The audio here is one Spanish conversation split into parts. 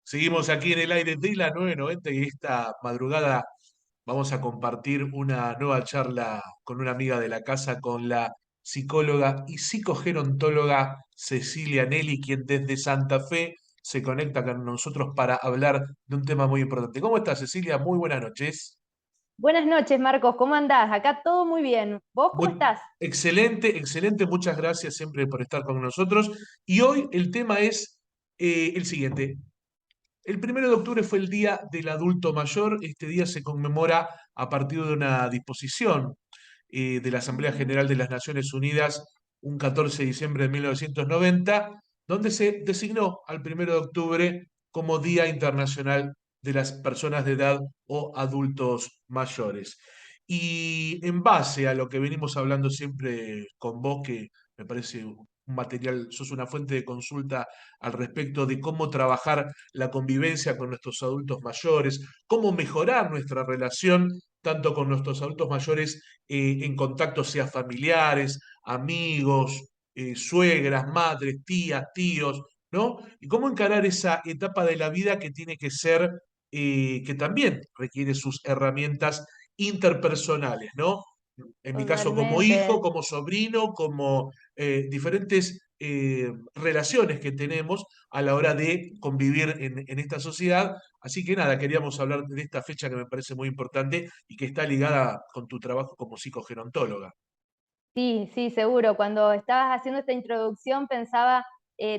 Seguimos aquí en el aire de la 990 y esta madrugada vamos a compartir una nueva charla con una amiga de la casa, con la psicóloga y psicogerontóloga Cecilia Nelly, quien desde Santa Fe se conecta con nosotros para hablar de un tema muy importante. ¿Cómo estás, Cecilia? Muy buenas noches. Buenas noches, Marcos, ¿cómo andás? Acá todo muy bien. ¿Vos cómo Muy estás? excelente, excelente. Muchas gracias siempre por estar con nosotros. Y hoy el tema es el siguiente. El 1 de octubre fue el Día del Adulto Mayor. Este día se conmemora a partir de una disposición de la Asamblea Ujú. General de las Naciones Unidas un 14 de diciembre de 1990, donde se designó al 1 de octubre como Día Internacional de las Personas de Edad o Adultos Mayores. Y en base a lo que venimos hablando siempre con vos, que me parece un material, sos una fuente de consulta al respecto de cómo trabajar la convivencia con nuestros adultos mayores, cómo mejorar nuestra relación tanto con nuestros adultos mayores en contactos, sea familiares, amigos, suegras, madres, tías, tíos, ¿no? Y cómo encarar esa etapa de la vida que tiene que ser, que también requiere sus herramientas interpersonales, ¿no? En mi caso como hijo, Totalmente. como sobrino, como diferentes relaciones que tenemos a la hora de convivir en esta sociedad. Así que nada, queríamos hablar de esta fecha que me parece muy importante y que está ligada con tu trabajo como psicogerontóloga. Sí, sí, seguro. Cuando estabas haciendo esta introducción pensaba,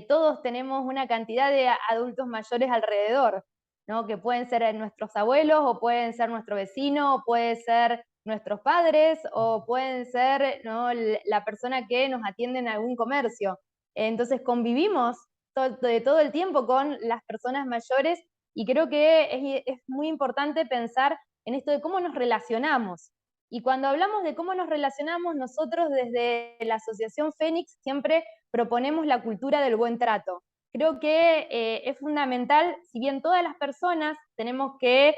todos tenemos una cantidad de adultos mayores alrededor, ¿no? Que pueden ser nuestros abuelos, o pueden ser nuestro vecino, o pueden ser nuestros padres, o pueden ser, ¿no? La persona que nos atiende en algún comercio. Entonces convivimos todo el tiempo con las personas mayores y creo que es muy importante pensar en esto de cómo nos relacionamos. Y cuando hablamos de cómo nos relacionamos, nosotros desde la Asociación Fénix siempre proponemos la cultura del buen trato. Creo que es fundamental, si bien todas las personas tenemos que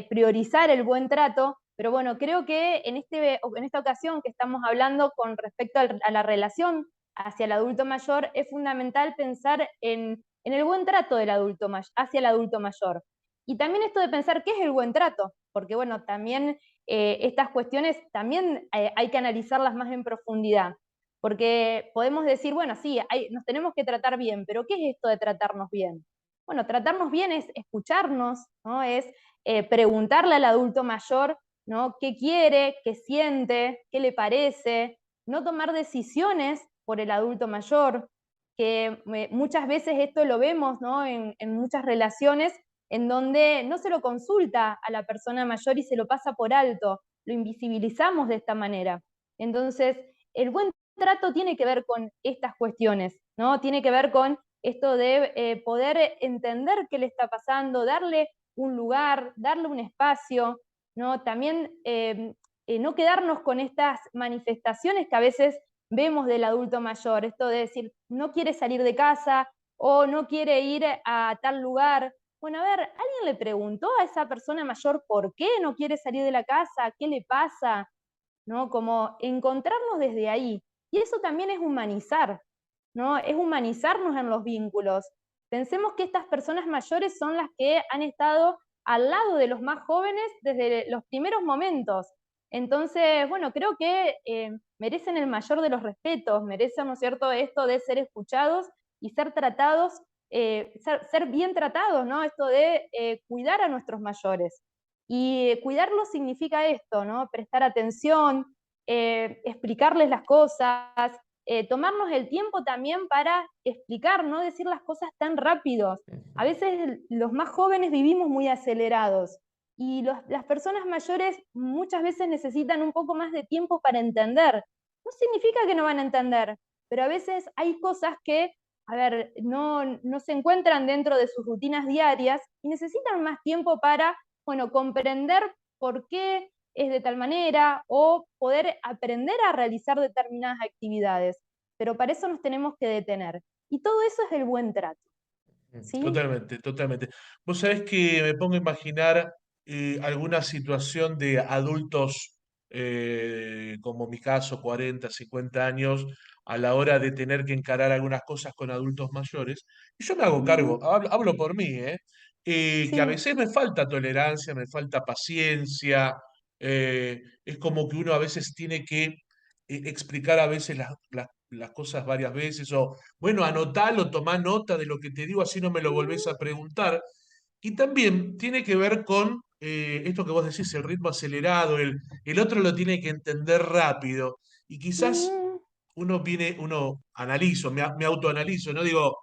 priorizar el buen trato, pero bueno, creo que en esta ocasión que estamos hablando con respecto a la relación hacia el adulto mayor, es fundamental pensar en el buen trato del hacia el adulto mayor. Y también esto de pensar qué es el buen trato, porque bueno, también estas cuestiones también hay que analizarlas más en profundidad, porque podemos decir, bueno, sí, nos tenemos que tratar bien, pero ¿qué es esto de tratarnos bien? Bueno, tratarnos bien es escucharnos, ¿no? Es preguntarle al adulto mayor, ¿no? ¿Qué quiere, qué siente, qué le parece? No tomar decisiones por el adulto mayor, que muchas veces esto lo vemos, ¿no? En muchas relaciones en donde no se lo consulta a la persona mayor y se lo pasa por alto, lo invisibilizamos de esta manera. Entonces, el buen trato tiene que ver con estas cuestiones, ¿no? Tiene que ver con esto de poder entender qué le está pasando, darle un lugar, darle un espacio, ¿no? También no quedarnos con estas manifestaciones que a veces vemos del adulto mayor, esto de decir, no quiere salir de casa o no quiere ir a tal lugar. Bueno, a ver, ¿alguien le preguntó a esa persona mayor por qué no quiere salir de la casa? ¿Qué le pasa? ¿No? Como encontrarnos desde ahí. Y eso también es humanizar, ¿no? Es humanizarnos en los vínculos. Pensemos que estas personas mayores son las que han estado al lado de los más jóvenes desde los primeros momentos. Entonces, bueno, creo que merecen el mayor de los respetos, merecen, ¿no es cierto?, esto de ser escuchados y ser tratados, ser bien tratados, ¿no? Esto de cuidar a nuestros mayores. Y cuidarlos significa esto, ¿no? Prestar atención, explicarles las cosas, tomarnos el tiempo también para explicar, no decir las cosas tan rápidos. A veces los más jóvenes vivimos muy acelerados y las personas mayores muchas veces necesitan un poco más de tiempo para entender. No significa que no van a entender, pero a veces hay cosas que, a ver, no se encuentran dentro de sus rutinas diarias y necesitan más tiempo para, bueno, comprender por qué es de tal manera o poder aprender a realizar determinadas actividades. Pero para eso nos tenemos que detener. Y todo eso es el buen trato, ¿sí? Totalmente, totalmente. Vos sabés que me pongo a imaginar alguna situación de adultos, como mi caso, 40, 50 años, a la hora de tener que encarar algunas cosas con adultos mayores. Y yo me hago Ujú. cargo, hablo por mí, ¿eh? que a Sí. veces me falta tolerancia, me falta paciencia, es como que uno a veces tiene que explicar a veces las cosas varias veces, o bueno, anotalo, tomá nota de lo que te digo, así no me lo volvés a preguntar. Y también tiene que ver con esto que vos decís, el ritmo acelerado, el otro lo tiene que entender rápido. Y quizás Mm, uno analizo, me autoanalizo, ¿no? Digo,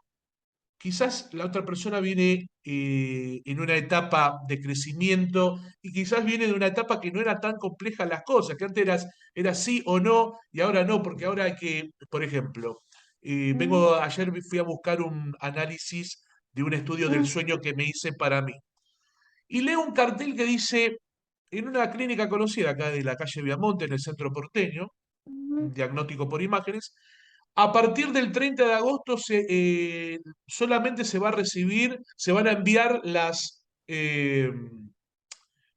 quizás la otra persona viene en una etapa de crecimiento y quizás viene de una etapa que no era tan compleja las cosas, que antes era sí o no y ahora no, porque ahora hay que, por ejemplo, mm, ayer fui a buscar un análisis de un estudio del mm, sueño que me hice para mí. Y leo un cartel que dice, en una clínica conocida acá de la calle Viamonte, en el centro porteño, mm. un diagnóstico por imágenes, a partir del 30 de agosto solamente se va a recibir, se van a enviar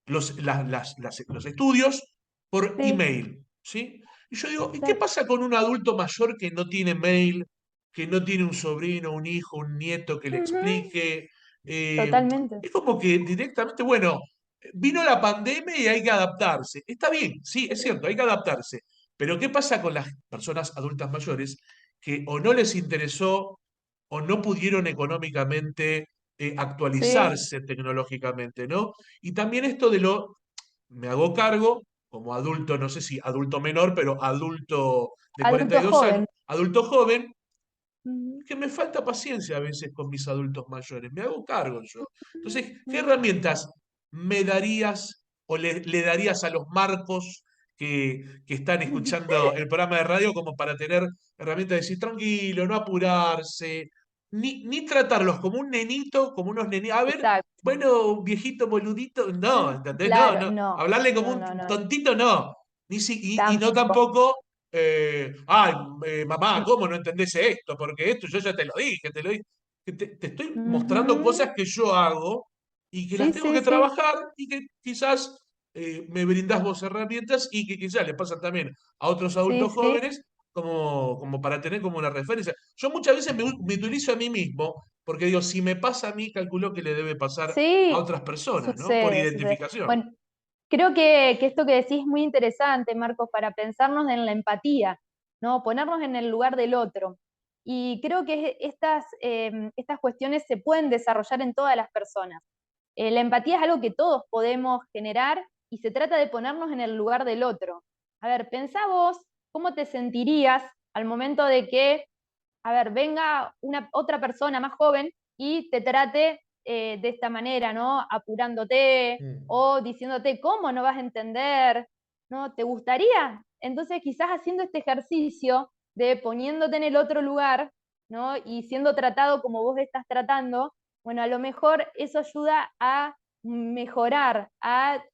los estudios por Sí, email, ¿sí? Y yo digo, ¿y qué claro. pasa con un adulto mayor que no tiene mail, que no tiene un sobrino, un hijo, un nieto que le Ujú. explique? Eh, Totalmente. es como que directamente, bueno, vino la pandemia y hay que adaptarse. Está bien, sí, es Sí, cierto, hay que adaptarse. Pero ¿qué pasa con las personas adultas mayores que o no les interesó o no pudieron económicamente sí. actualizarse tecnológicamente, ¿no? Y también esto me hago cargo como adulto, no sé si adulto menor, pero adulto de Adulto 42 años, joven. adulto joven, Ujú, que me falta paciencia a veces con mis adultos mayores, me hago cargo yo. Entonces, ¿qué ujú. herramientas me darías o le darías a los marcos que están escuchando el programa de radio como para tener herramientas de decir tranquilo, no apurarse, ni tratarlos como un nenito, como unos nenitos? A ver, Exacto. bueno, viejito boludito, no, ¿entendés? No, Claro, no, no, hablarle como no, no, un no, tontito, no. Y no tampoco. tampoco ay, mamá, ¿cómo no entendés esto? Porque esto yo ya te lo dije, te lo dije. Que te estoy mostrando Ujú. cosas que yo hago y que las Sí, tengo sí, que sí. trabajar y que quizás me brindás vos herramientas y que quizás le pasan también a otros Sí, adultos sí. jóvenes como para tener como una referencia. Yo muchas veces me utilizo a mí mismo porque digo, si me pasa a mí, calculo que le debe pasar a Sí, otras personas, ¿no? Por sucede, sucede. identificación. Bueno, creo que esto que decís es muy interesante, Marcos, para pensarnos en la empatía, ¿no? Ponernos en el lugar del otro. Y creo que estas cuestiones se pueden desarrollar en todas las personas. La empatía es algo que todos podemos generar y se trata de ponernos en el lugar del otro. A ver, pensá vos cómo te sentirías al momento de que, a ver, venga una otra persona más joven y te trate de esta manera, ¿no? Apurándote Mm. o diciéndote cómo no vas a entender, ¿no? ¿Te gustaría? Entonces quizás haciendo este ejercicio de poniéndote en el otro lugar, ¿no? Y siendo tratado como vos estás tratando, bueno, a lo mejor eso ayuda a mejorar, a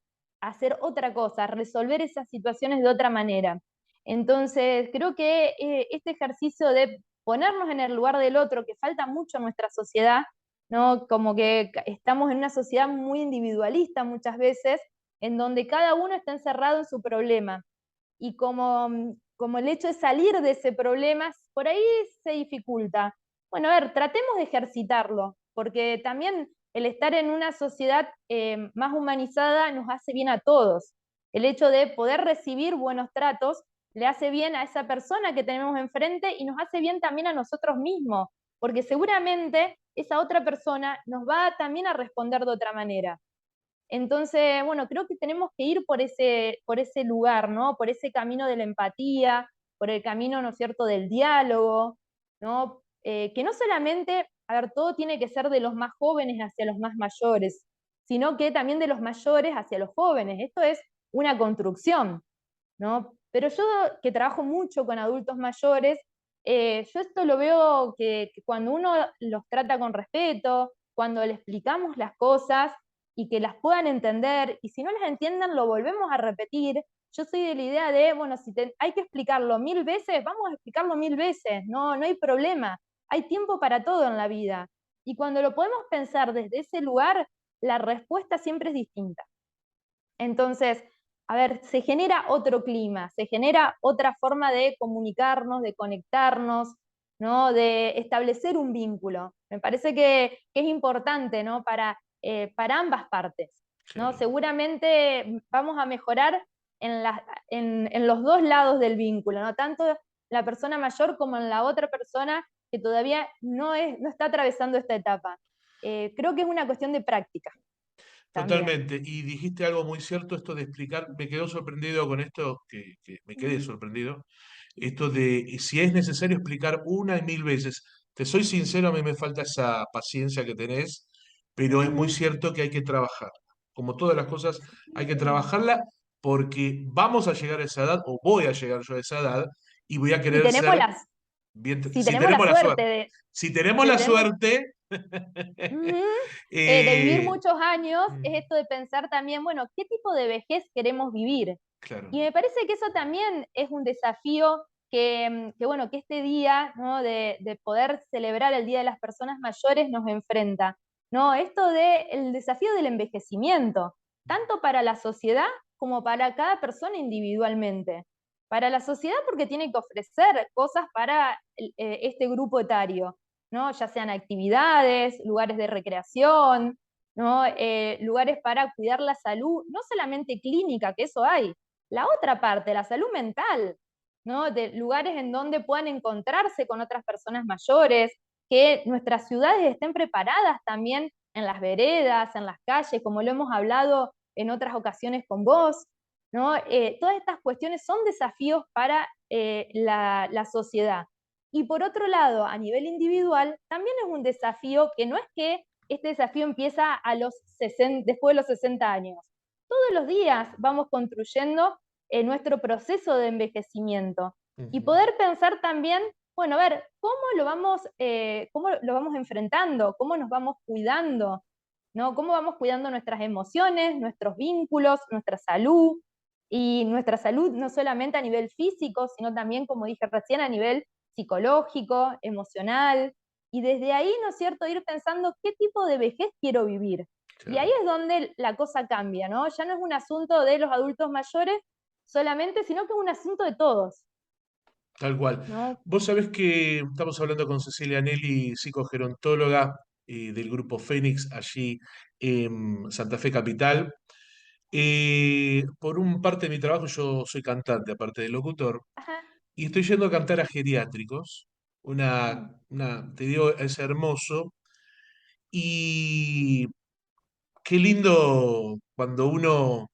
hacer otra cosa, a resolver esas situaciones de otra manera. Entonces, creo que este ejercicio de ponernos en el lugar del otro, que falta mucho en nuestra sociedad, ¿no? Como que estamos en una sociedad muy individualista muchas veces, en donde cada uno está encerrado en su problema. Y como el hecho de salir de ese problema, por ahí se dificulta. Bueno, a ver, tratemos de ejercitarlo, porque también el estar en una sociedad más humanizada nos hace bien a todos. El hecho de poder recibir buenos tratos le hace bien a esa persona que tenemos enfrente y nos hace bien también a nosotros mismos, porque seguramente esa otra persona nos va también a responder de otra manera. Entonces, bueno, creo que tenemos que ir por ese lugar, ¿no? Por ese camino de la empatía, por el camino, ¿no es cierto?, del diálogo, ¿no? Que no solamente, a ver, todo tiene que ser de los más jóvenes hacia los más mayores, sino que también de los mayores hacia los jóvenes. Esto es una construcción, ¿no? Pero yo que trabajo mucho con adultos mayores, yo esto lo veo que cuando uno los trata con respeto, cuando le explicamos las cosas y que las puedan entender, y si no las entienden lo volvemos a repetir, yo soy de la idea de, bueno, si hay que explicarlo 1000 veces, vamos a explicarlo 1000 veces, no, no hay problema, hay tiempo para todo en la vida. Y cuando lo podemos pensar desde ese lugar, la respuesta siempre es distinta. Entonces, a ver, se genera otro clima, se genera otra forma de comunicarnos, de conectarnos, ¿no? De establecer un vínculo. Me parece que es importante, ¿no? para ambas partes, ¿no? Sí. Seguramente vamos a mejorar en los dos lados del vínculo, ¿no? Tanto la persona mayor como en la otra persona que todavía no está atravesando esta etapa. Creo que es una cuestión de práctica también. Totalmente. Y dijiste algo muy cierto, esto de explicar, me quedo sorprendido con esto, que me quedé Ujú, sorprendido, esto de si es necesario explicar una y mil veces. Te soy sincero, a mí me falta esa paciencia que tenés, pero es muy ujú. cierto que hay que trabajar. Como todas las cosas, hay que Sí. trabajarla porque vamos a llegar a esa edad, o voy a llegar yo a esa edad, y voy a Si querer tenemos ser las, bien, si si tenemos la tenemos la suerte suerte. Si tenemos de la tenemos, suerte, ujú, de vivir eh, muchos años, mm, es esto de pensar también, bueno, ¿qué tipo de vejez queremos vivir? claro. Y me parece que eso también es un desafío que bueno, que este día, ¿no? de poder celebrar el Día de las Personas Mayores nos enfrenta, ¿no? Esto del desafío del envejecimiento, tanto para la sociedad como para cada persona individualmente. Para la sociedad porque tiene que ofrecer cosas para este grupo etario, ¿no? Ya sean actividades, lugares de recreación, ¿no? Lugares para cuidar la salud, no solamente clínica, que eso hay, la otra parte, la salud mental, ¿no? De lugares en donde puedan encontrarse con otras personas mayores, que nuestras ciudades estén preparadas también en las veredas, en las calles, como lo hemos hablado en otras ocasiones con vos, ¿no? Todas estas cuestiones son desafíos para la sociedad. Y por otro lado, a nivel individual, también es un desafío que no es que este desafío empieza después de los 60 años. Todos los días vamos construyendo nuestro proceso de envejecimiento y Ujú. poder pensar también, bueno, a ver, cómo lo vamos enfrentando, cómo nos vamos cuidando, ¿no? Cómo vamos cuidando nuestras emociones, nuestros vínculos, nuestra salud, y nuestra salud no solamente a nivel físico, sino también, como dije recién, a nivel psicológico, emocional, y desde ahí, ¿no es cierto?, ir pensando qué tipo de vejez quiero vivir. Y ahí Claro. es donde la cosa cambia, ¿no? Ya no es un asunto de los adultos mayores solamente, sino que es un asunto de todos, Tal cual. ¿no? Vos sabés que estamos hablando con Cecilia Nelly, psicogerontóloga del grupo Fénix, allí en Santa Fe Capital. Por un parte de mi trabajo, yo soy cantante, aparte de locutor, Ajá. y estoy yendo a cantar a geriátricos. Mm. Te digo, es hermoso. Y qué lindo cuando uno,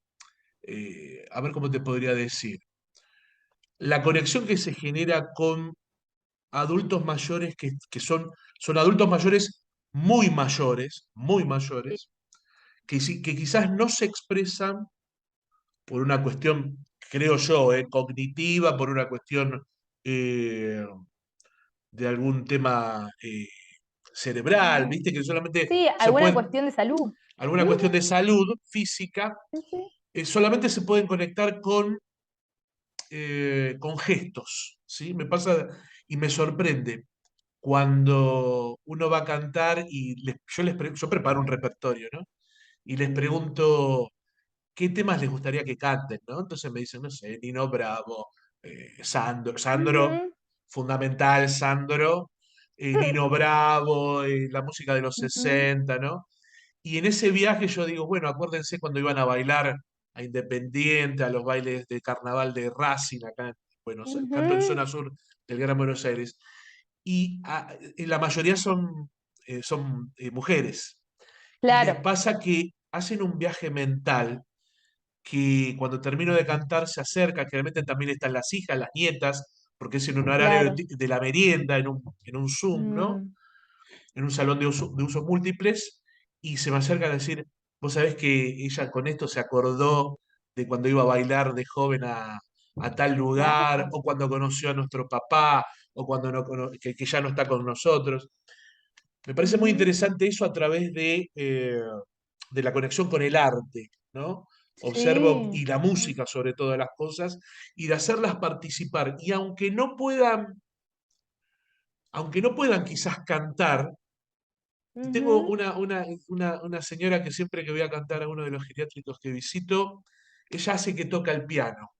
a ver cómo te podría decir, la conexión que se genera con adultos mayores que son adultos muy Sí. mayores, que quizás no se expresan por una cuestión, creo yo, cognitiva, por una cuestión eh, de algún tema cerebral, Ujú. ¿viste? Que solamente Sí, se alguna puede, cuestión de salud. alguna cuestión de Ujú. salud física, Sí, sí. solamente se pueden conectar con gestos, ¿sí? Me pasa y me sorprende cuando uno va a cantar y yo preparo un repertorio, ¿no? Y les pregunto qué temas les gustaría que canten, ¿no? Entonces me dicen, no sé, Nino Bravo, Sandro, Ujú. fundamental, Sandro, Nino Bravo, la música de los Ujú. 60, ¿no? Y en ese viaje yo digo, bueno, acuérdense cuando iban a bailar a Independiente, a los bailes de carnaval de Racing, acá en Buenos Aires, canto en Ujú. zona sur del Gran Buenos Aires, y la mayoría son mujeres. Y les Claro, pasa que hacen un viaje mental que cuando termino de cantar se acerca, generalmente también están las hijas, las nietas, porque es en un horario claro. de la merienda, en un Zoom, ¿no? Mm. En un salón de usos múltiples, y se me acerca a decir, vos sabés que ella con esto se acordó de cuando iba a bailar de joven a tal lugar, Claro. o cuando conoció a nuestro papá, o cuando que ya no está con nosotros. Me parece muy Ujú. interesante eso a través de la conexión con el arte, ¿no? Observo, Sí. y la música sobre todas las cosas, y de hacerlas participar. Y aunque no puedan quizás cantar, tengo Ujú. una señora que siempre que voy a cantar a uno de los geriátricos que visito, ella hace que toca el piano,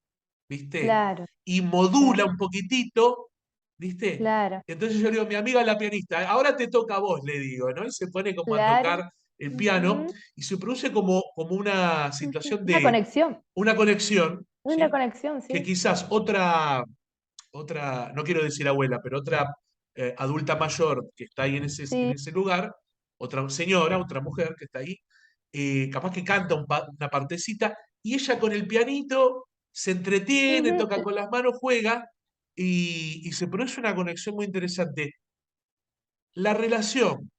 ¿viste? Claro, Y modula claro, un poquitito, ¿viste? claro, Entonces yo le digo, mi amiga la pianista, ahora te toca a vos, le digo, ¿no? Y se pone como a claro. tocar. el piano, Ujú, y se produce como una ujú. situación Una de conexión, una conexión, una ¿sí? conexión, Que sí. quizás otra, no quiero decir abuela, pero otra adulta mayor que está ahí en Sí. ese lugar, otra señora, otra mujer que está ahí, capaz que canta una partecita y ella con el pianito se entretiene, Ujú. toca con las manos, juega y se produce una conexión muy interesante. La relación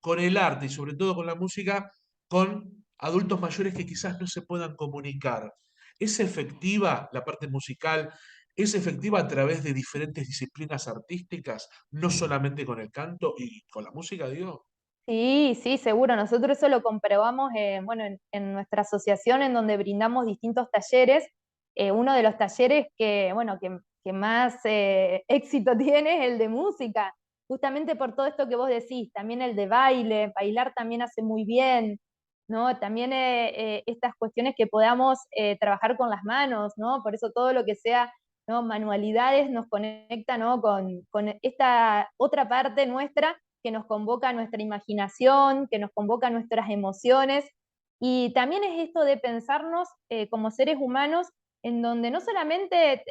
con el arte y sobre todo con la música, con adultos mayores que quizás no se puedan comunicar. ¿Es efectiva la parte musical? ¿Es efectiva a través de diferentes disciplinas artísticas? No solamente con el canto y con la música, digo. Sí, sí, seguro. Nosotros eso lo comprobamos, bueno, en nuestra asociación en donde brindamos distintos talleres. Uno de los talleres que, bueno, que más éxito tiene es el de música, justamente por todo esto que vos decís. También el de baile, bailar también hace muy bien, ¿no? También estas cuestiones que podamos trabajar con las manos, ¿no? Por eso todo lo que sea, ¿no? Manualidades nos conecta, ¿no? Con esta otra parte nuestra que nos convoca nuestra imaginación, que nos convoca nuestras emociones. Y también es esto de pensarnos como seres humanos en donde no solamente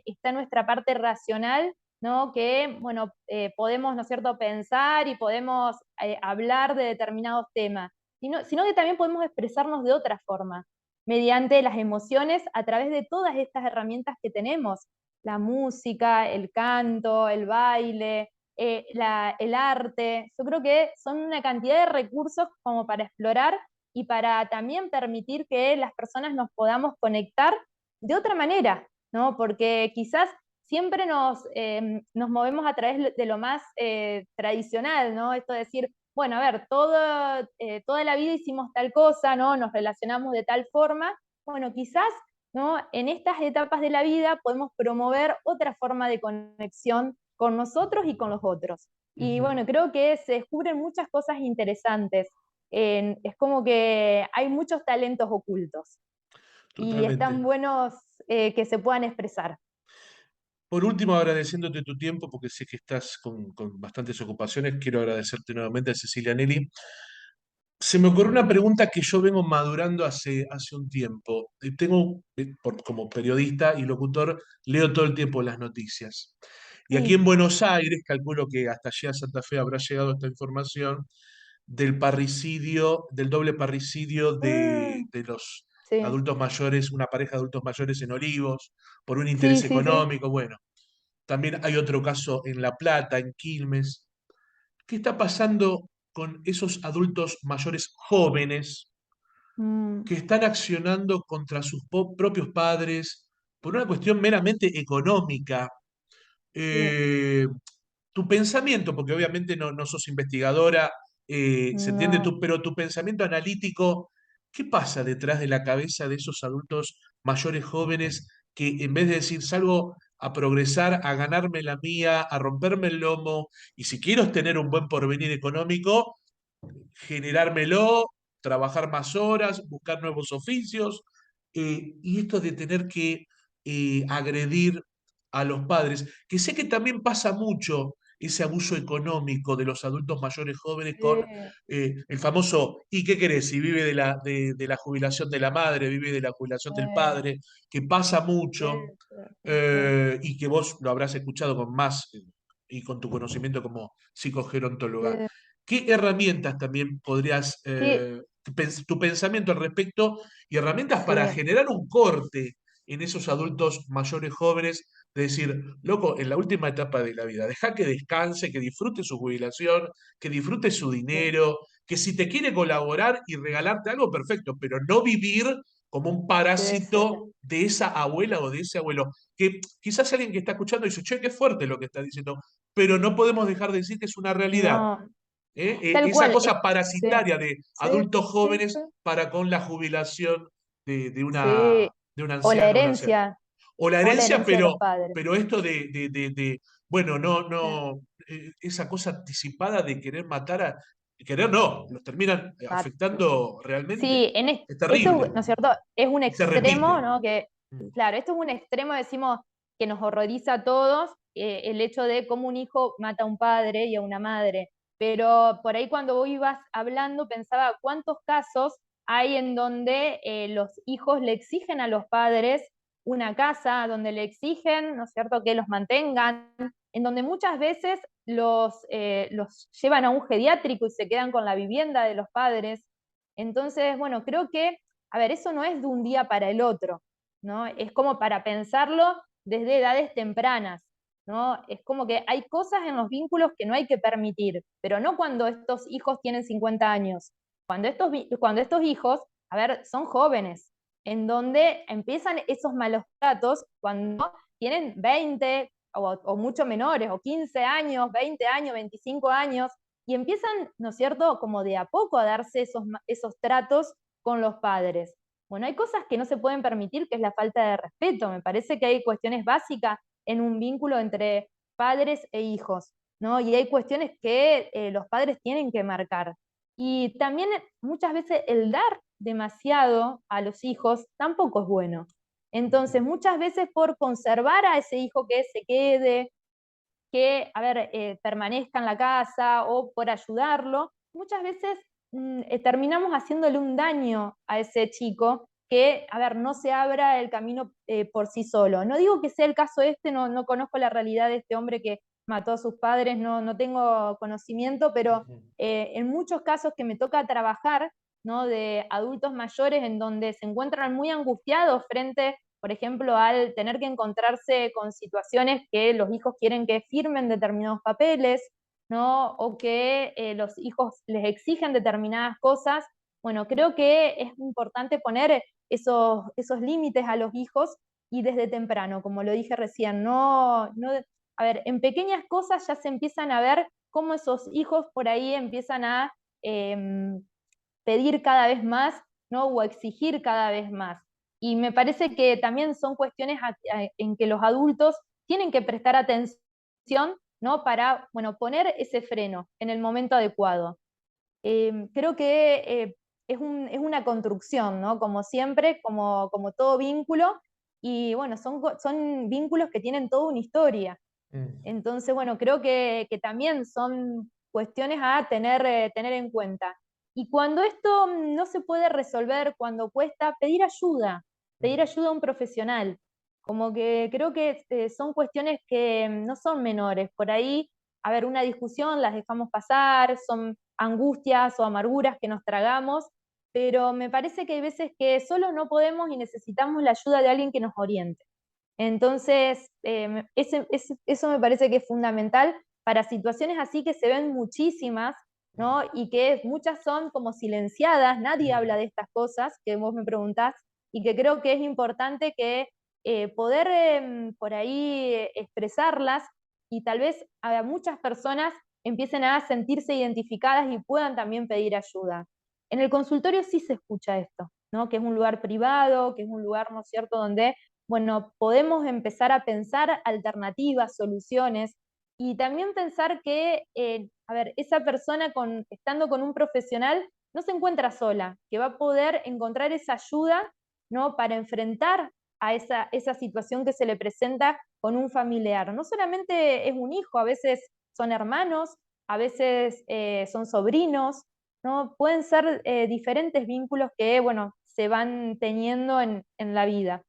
está nuestra parte racional, ¿no? Que, bueno, podemos, ¿no es cierto?, pensar y podemos hablar de determinados temas, sino que también podemos expresarnos de otra forma, mediante las emociones a través de todas estas herramientas que tenemos, la música, el canto, el baile, el arte. Yo creo que son una cantidad de recursos como para explorar y para también permitir que las personas nos podamos conectar de otra manera, ¿no? Porque quizás siempre nos movemos a través de lo más tradicional, ¿no? Esto de decir, bueno, a ver, toda la vida hicimos tal cosa, ¿no? Nos relacionamos de tal forma. Bueno, quizás, ¿no? En estas etapas de la vida podemos promover otra forma de conexión con nosotros y con los otros. Y Ujú. bueno, creo que se descubren muchas cosas interesantes. Es como que hay muchos talentos ocultos y están Totalmente. buenos que se puedan expresar. Por último, agradeciéndote tu tiempo, porque sé que estás con bastantes ocupaciones, quiero agradecerte nuevamente a Cecilia Nelly. Se me ocurrió una pregunta que yo vengo madurando hace un tiempo. Tengo, como periodista y locutor, leo todo el tiempo las noticias. Y aquí Sí. en Buenos Aires, calculo que hasta allá a Santa Fe habrá llegado esta información del parricidio, del doble parricidio Ah, de los sí. adultos mayores, una pareja de adultos mayores en Olivos, por un Sí, interés sí, sí. económico. Bueno, también hay otro caso en La Plata, en Quilmes. ¿Qué está pasando con esos adultos mayores jóvenes Mm, que están accionando contra sus propios padres por una cuestión meramente económica? sí. Eh, Tu pensamiento, porque obviamente no sos investigadora, se entiende, No. pero tu pensamiento analítico, ¿qué pasa detrás de la cabeza de esos adultos mayores jóvenes que en vez de decir salgo a progresar, a ganarme la mía, a romperme el lomo, y si quiero tener un buen porvenir económico, generármelo, trabajar más horas, buscar nuevos oficios, y esto de tener que agredir a los padres, que sé que también pasa mucho ese abuso económico de los adultos mayores jóvenes con Sí, el famoso, ¿y qué querés? Si vive de la jubilación de la madre, vive de la jubilación del sí, padre, que pasa sí, mucho, sí, sí, sí. y que vos lo habrás escuchado con más y con tu conocimiento como psicogerontóloga. Sí, ¿Qué herramientas también podrías, sí, tu pensamiento al respecto y herramientas para sí, generar un corte en esos adultos mayores jóvenes, de decir, loco, en la última etapa de la vida, deja que descanse, que disfrute su jubilación, que disfrute su sí, dinero, que si te quiere colaborar y regalarte algo, perfecto, pero no vivir como un sí, sí, parásito de esa abuela o de ese abuelo, que quizás alguien que está escuchando dice, che, qué fuerte lo que está diciendo, pero no podemos dejar de decir que es una realidad. no, ¿Eh? tal Esa cual, cosa sí, parasitaria de sí, adultos sí, sí, jóvenes para con la jubilación sí, de un o la anciano o una anciana. herencia, O la o la herencia, herencia de los padres, pero esto bueno, sí, esa cosa anticipada de querer matar querer no, los terminan va- afectando realmente. sí, Es esto, terrible. ¿no es cierto? Es un Y se extremo, repite. ¿no? Que, Mm. claro, esto es un extremo, decimos, que nos horroriza a todos, el hecho de cómo un hijo mata a un padre y a una madre. pero por ahí cuando vos ibas hablando pensaba cuántos casos hay en donde los hijos le exigen a los padres una casa, donde le exigen, ¿no es cierto?, que los mantengan, en donde muchas veces los llevan a un geriátrico y se quedan con la vivienda de los padres. Entonces, bueno, creo que, a ver, eso no es de un día para el otro, ¿no? Es como para pensarlo desde edades tempranas, ¿no? Es como que hay cosas en los vínculos que no hay que permitir, pero no cuando estos hijos tienen 50 años. Cuando estos hijos, a ver, son jóvenes, en donde empiezan esos malos tratos cuando tienen 20 o mucho menores, o 15 años, 20 años, 25 años, y empiezan, ¿no es cierto?, como de a poco a darse esos tratos con los padres. Bueno, hay cosas que no se pueden permitir, que es la falta de respeto. Me parece que hay cuestiones básicas en un vínculo entre padres e hijos, ¿no? Y hay cuestiones que los padres tienen que marcar. Y también muchas veces el dar demasiado a los hijos tampoco es bueno. Entonces, muchas veces por conservar a ese hijo que se quede, que, a ver, permanezca en la casa o por ayudarlo, muchas veces terminamos haciéndole un daño a ese chico que, a ver, no se abra el camino por sí solo. No digo que sea el caso este, no, no conozco la realidad de este hombre que mató a sus padres, no, no tengo conocimiento, pero Ujú. en muchos casos que me toca trabajar, ¿no?, de adultos mayores en donde se encuentran muy angustiados frente, por ejemplo, al tener que encontrarse con situaciones que los hijos quieren que firmen determinados papeles, ¿no? O que los hijos les exigen determinadas cosas. Bueno, creo que es importante poner esos límites a los hijos y desde temprano, como lo dije recién, a ver, en pequeñas cosas ya se empiezan a ver cómo esos hijos por ahí empiezan a em, pedir cada vez más, ¿no?, o exigir cada vez más. Y me parece que también son cuestiones en que los adultos tienen que prestar atención, ¿no?, para, bueno, poner ese freno en el momento adecuado. Creo que es una construcción, ¿no?, como siempre, como todo vínculo, y bueno, son vínculos que tienen toda una historia. Mm. Entonces, bueno, creo que también son cuestiones a tener en cuenta. Y cuando esto no se puede resolver, cuando cuesta, pedir Mm. ayuda a un profesional. Como que creo que son cuestiones que no son menores. Por ahí, a ver, una discusión las dejamos pasar, son angustias o amarguras que nos tragamos, pero me parece que hay veces que solo no podemos y necesitamos la ayuda de alguien que nos oriente. Entonces, eso me parece que es fundamental para situaciones así que se ven muchísimas, ¿no? Y que muchas son como silenciadas, nadie habla Mm. de estas cosas que vos me preguntás, y que creo que es importante que poder por ahí expresarlas y tal vez a muchas personas empiecen a sentirse identificadas y puedan también pedir ayuda. En el consultorio sí se escucha esto, ¿no? Que es un lugar privado, que es un lugar, ¿no es cierto?, donde bueno, podemos empezar a pensar alternativas, soluciones, y también pensar que, a ver, esa persona estando con un profesional no se encuentra sola, que va a poder encontrar esa ayuda, ¿no?, para enfrentar a esa situación que se le presenta con un familiar. No solamente es un hijo, a veces son hermanos, a veces son sobrinos, ¿no? Pueden ser diferentes vínculos que, bueno, se van teniendo en la vida.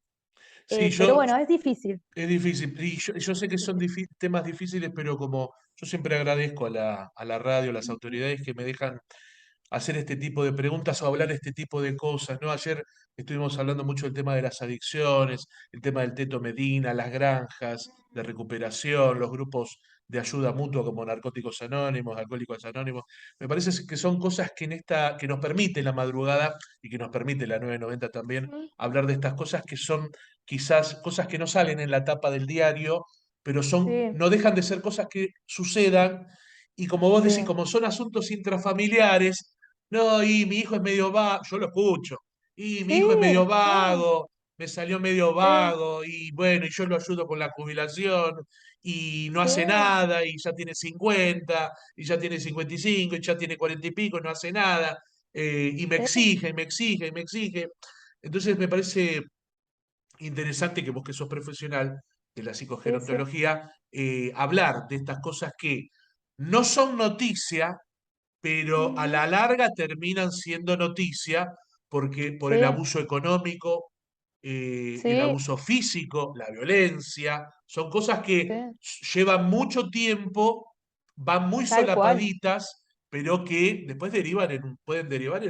Sí, Pero yo, bueno, es difícil. es difícil. Y yo sé que son temas difíciles, pero como yo siempre agradezco a la radio, a las Ujú. autoridades que me dejan hacer este tipo de preguntas o hablar este tipo de cosas, ¿no? Ayer estuvimos hablando mucho del tema de las adicciones, el tema del Teto Medina, las granjas de recuperación, los grupos de ayuda mutua como Narcóticos Anónimos, Alcohólicos Anónimos. Me parece que son cosas que nos permite la madrugada y que nos permite la 990 también Ujú. hablar de estas cosas que son quizás cosas que no salen en la tapa del diario, pero Sí, no dejan de ser cosas que sucedan y como vos decís, sí, como son asuntos intrafamiliares, no, y mi hijo es medio vago, yo lo escucho, y mi hijo es medio sí, no, vago, me salió medio sí, vago, y bueno, y yo lo ayudo con la jubilación, y no hace sí, nada, y ya tiene 50 y ya tiene 55 y ya tiene 40 y pico, y no hace nada, y me sí, exige, y me exige, y me exige. Entonces me parece interesante que vos que sos profesional de la sí, sí, psicogerontología, hablar de estas cosas que no son noticia, pero a Ujú. la larga terminan siendo noticia porque por el Sí, abuso económico, el sí, abuso físico, la violencia, son cosas que sí, llevan mucho tiempo, van muy tal cual. solapaditas, pero que después pueden derivar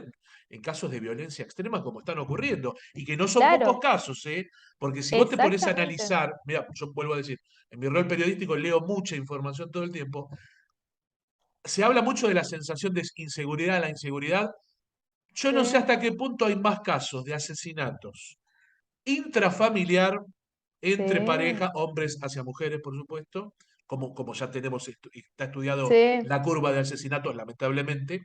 en casos de violencia extrema como están ocurriendo, y que no son pocos Claro, casos, ¿eh? Porque si vos te pones a exactamente. analizar, mira, yo vuelvo a decir, en mi rol periodístico leo mucha información todo el tiempo, se habla mucho de la sensación de inseguridad, la inseguridad. Yo Sí, no sé hasta qué punto hay más casos de asesinatos intrafamiliar entre sí, pareja, hombres hacia mujeres, por supuesto, como ya tenemos, está estudiado sí, la curva de asesinatos, lamentablemente,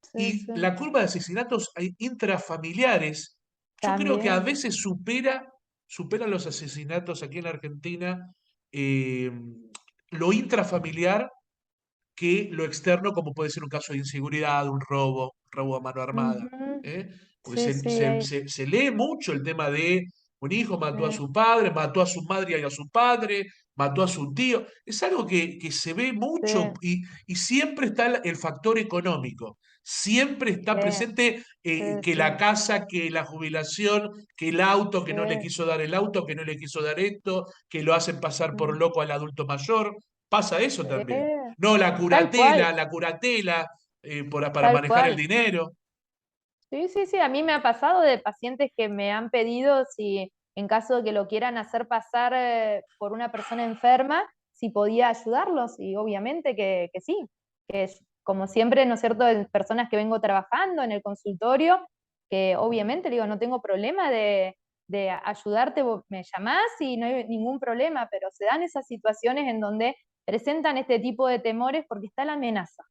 sí, y sí. la curva de asesinatos intrafamiliares, yo creo que a También. veces supera los asesinatos aquí en la Argentina, eh, lo intrafamiliar que lo externo, como puede ser un caso de inseguridad, un robo a mano armada. Ujú. ¿Eh? Porque Sí, sí, hay, se lee mucho el tema de un hijo mató a sí, su padre, mató a su madre y a su padre, mató a su tío. Es algo que se ve sí, mucho y siempre está el factor económico. Siempre está sí, presente sí, que sí, la casa, que la jubilación, que el auto, que sí, no le quiso dar el auto, que no le quiso dar esto, que lo hacen pasar por sí, loco al adulto mayor. Pasa eso sí. también. No, Tal cual, la curatela, para tal manejar el cual. dinero. Sí, sí, sí, a mí me ha pasado de pacientes que me han pedido si en caso de que lo quieran hacer pasar por una persona enferma, si podía ayudarlos y obviamente que sí, como siempre, ¿no es cierto?, en personas que vengo trabajando en el consultorio, que obviamente le digo, no tengo problema de ayudarte, vos me llamás y no hay ningún problema, pero se dan esas situaciones en donde presentan este tipo de temores porque está la amenaza.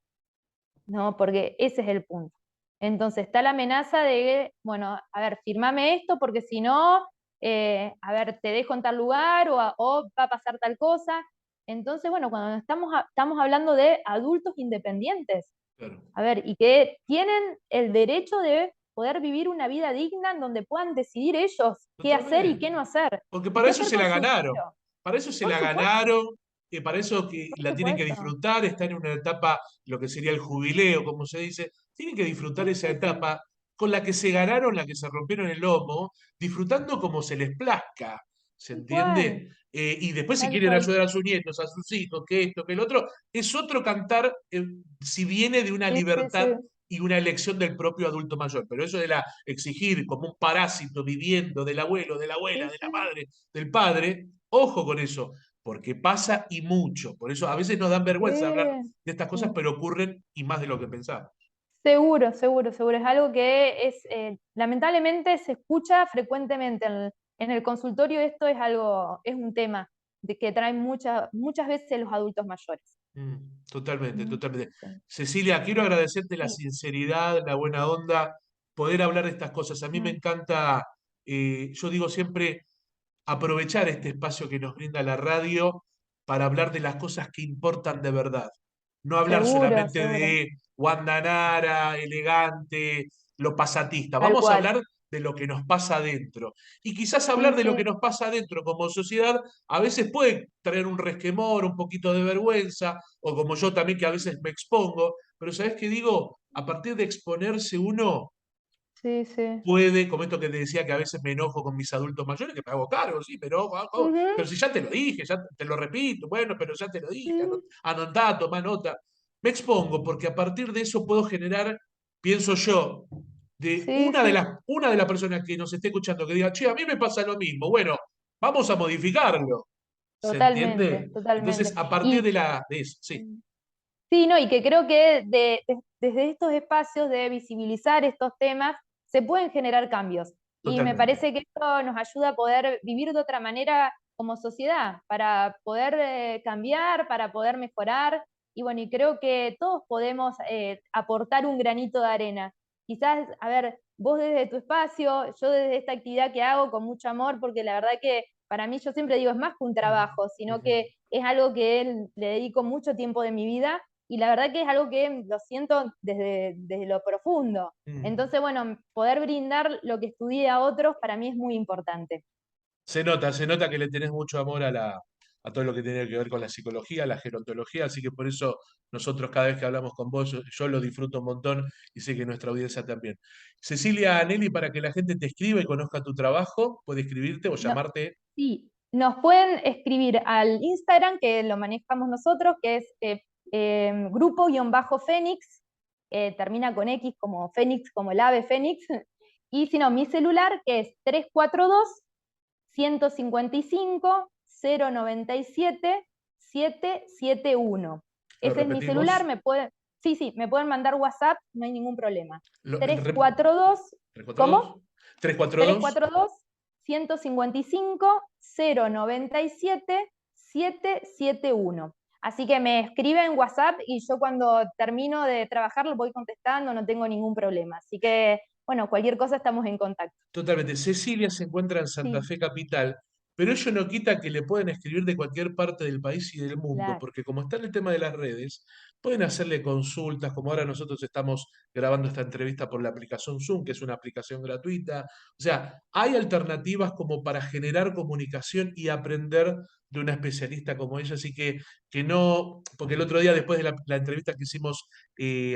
¿No? Porque ese es el punto. Entonces está la amenaza de, bueno, a ver, firmame esto porque si no, a ver, te dejo en tal lugar o va a pasar tal cosa. Entonces, bueno, cuando estamos hablando de adultos independientes, Claro, a ver, y que tienen el derecho de poder vivir una vida digna en donde puedan decidir ellos qué hacer y qué no totalmente. hacer, Porque y para qué eso hacer se con la su ganaron. dinero. Para eso se Por la supuesto, ganaron, que para eso que por la tienen que supuesto. disfrutar, están en una etapa, lo que sería el jubileo, como se dice, tienen que disfrutar Sí, esa sí, sí, etapa con la que se ganaron, la que se rompieron el lomo, disfrutando como se les plazca, ¿se tal cual, entiende? Y después si tal quieren cual. ayudar a sus nietos, a sus hijos, que esto, que el otro, es otro cantar, si viene de una Sí, sí, sí. libertad y una elección del propio adulto mayor. Pero eso de exigir como un parásito viviendo del abuelo, de la abuela, Sí, de la sí, madre, del padre, ojo con eso, porque pasa y mucho. Por eso a veces nos dan vergüenza hablar sí, de estas cosas, sí. pero ocurren y más de lo que pensamos. Seguro, seguro, seguro. Es algo que es, lamentablemente se escucha frecuentemente en el consultorio. Esto es algo, es un tema de que traen muchas veces los adultos mayores. Totalmente, Mm, totalmente. sí. Cecilia, quiero agradecerte la Sí. sinceridad, la buena onda, poder hablar de estas cosas. A mí me Mm, encanta, yo digo siempre, aprovechar este espacio que nos brinda la radio para hablar de las cosas que importan de verdad. No hablar seguro, solamente seguro. de Wanda Nara, elegante, lo pasatista. Tal Vamos a cual. hablar de lo que nos pasa adentro. Y quizás Sí, hablar de lo que sí, nos pasa adentro como sociedad a veces puede traer un resquemor, un poquito de vergüenza, o como yo también que a veces me expongo, pero ¿sabes qué digo? A partir de exponerse uno sí, sí. puede, como esto que te decía que a veces me enojo con mis adultos mayores, que me hago cargo, sí, Ujú, pero si ya te lo dije, ya te lo repito, bueno, pero ya te lo dije, mm, anotá, tomá nota. Me expongo porque a partir de eso puedo generar, pienso yo, de sí, sí. una de las personas que nos esté escuchando que diga, che, a mí me pasa lo mismo, bueno, vamos a modificarlo, ¿se Totalmente, entiende? totalmente. Entonces, a partir Y de eso, sí, sí, no, y que creo que desde estos espacios de visibilizar estos temas se pueden generar cambios. Y me totalmente. parece que esto nos ayuda a poder vivir de otra manera como sociedad, para poder cambiar, para poder mejorar. Y bueno, y creo que todos podemos aportar un granito de arena. Quizás, a ver, vos desde tu espacio, yo desde esta actividad que hago con mucho amor, porque la verdad que para mí yo siempre digo, es más que un trabajo, sino Ujú. que es algo que le dedico mucho tiempo de mi vida y la verdad que es algo que lo siento desde lo profundo. Mm. Entonces, bueno, poder brindar lo que estudié a otros para mí es muy importante. Se nota que le tenés mucho amor a a todo lo que tiene que ver con la psicología, la gerontología, así que por eso nosotros cada vez que hablamos con vos, yo lo disfruto un montón y sé que nuestra audiencia también. Cecilia Anelli, para que la gente te escriba y conozca tu trabajo, puede escribirte o No, llamarte. sí, nos pueden escribir al Instagram, que lo manejamos nosotros, que es grupo-fénix, termina con X como Fénix, como el ave Fénix, y si no, mi celular, que es 342-155-097-771. Lo Ese es mi celular, repetimos. sí, me pueden mandar WhatsApp, no hay ningún problema. Lo, rep- 342, 342. ¿cómo? 342. 342-155-097-771. Así que me escriben en WhatsApp y yo cuando termino de trabajar lo voy contestando, no tengo ningún problema. Así que, bueno, cualquier cosa estamos en contacto. Totalmente. Cecilia se encuentra en Santa Sí, Fe Capital, pero ello no quita que le pueden escribir de cualquier parte del país y del mundo, claro. porque como está en el tema de las redes, pueden hacerle consultas, como ahora nosotros estamos grabando esta entrevista por la aplicación Zoom, que es una aplicación gratuita. O sea, hay alternativas como para generar comunicación y aprender de una especialista como ella, así que no, porque el otro día, después de la entrevista que hicimos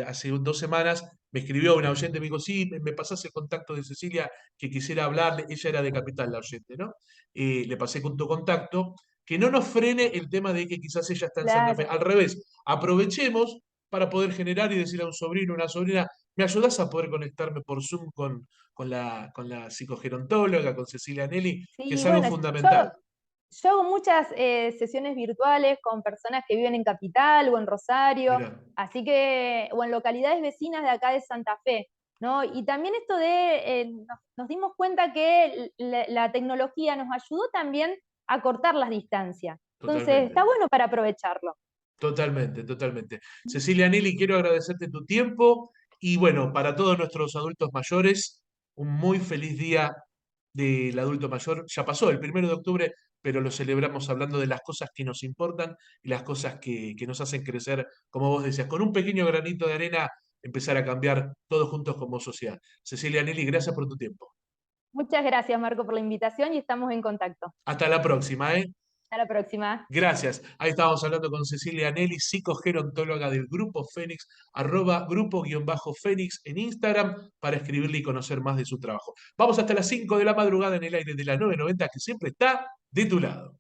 hace 2 semanas, me escribió una oyente, me dijo, sí, me pasás el contacto de Cecilia que quisiera hablarle, ella era de Capital, la oyente, ¿no? Le pasé con tu contacto, que no nos frene el tema de que quizás ella está en Santa Fe. Claro. Al revés, aprovechemos para poder generar y decirle a un sobrino, una sobrina, ¿me ayudás a poder conectarme por Zoom con la psicogerontóloga, con Cecilia Nelly? Que es Sí, algo bueno, fundamental. yo hago muchas sesiones virtuales con personas que viven en Capital o en Rosario, Mira, así que, o en localidades vecinas de acá de Santa Fe, ¿no? Y también esto de, nos dimos cuenta que la tecnología nos ayudó también a cortar las distancias. Entonces, está totalmente. bueno para aprovecharlo. Totalmente, totalmente. Cecilia Nelly, quiero agradecerte tu tiempo y bueno, para todos nuestros adultos mayores, un muy feliz día del adulto mayor. Ya pasó el 1 de octubre, pero lo celebramos hablando de las cosas que nos importan y las cosas que nos hacen crecer, como vos decías, con un pequeño granito de arena, empezar a cambiar todos juntos como sociedad. Cecilia Nelly, gracias por tu tiempo. Muchas gracias, Marco, por la invitación y estamos en contacto. Hasta la próxima, ¿eh? Hasta la próxima. Gracias. Ahí estábamos hablando con Cecilia Nelly, psicogerontóloga del Grupo Fénix, @grupo-fénix en Instagram, para escribirle y conocer más de su trabajo. Vamos hasta las 5 de la madrugada en el aire de la 990, que siempre está de tu lado.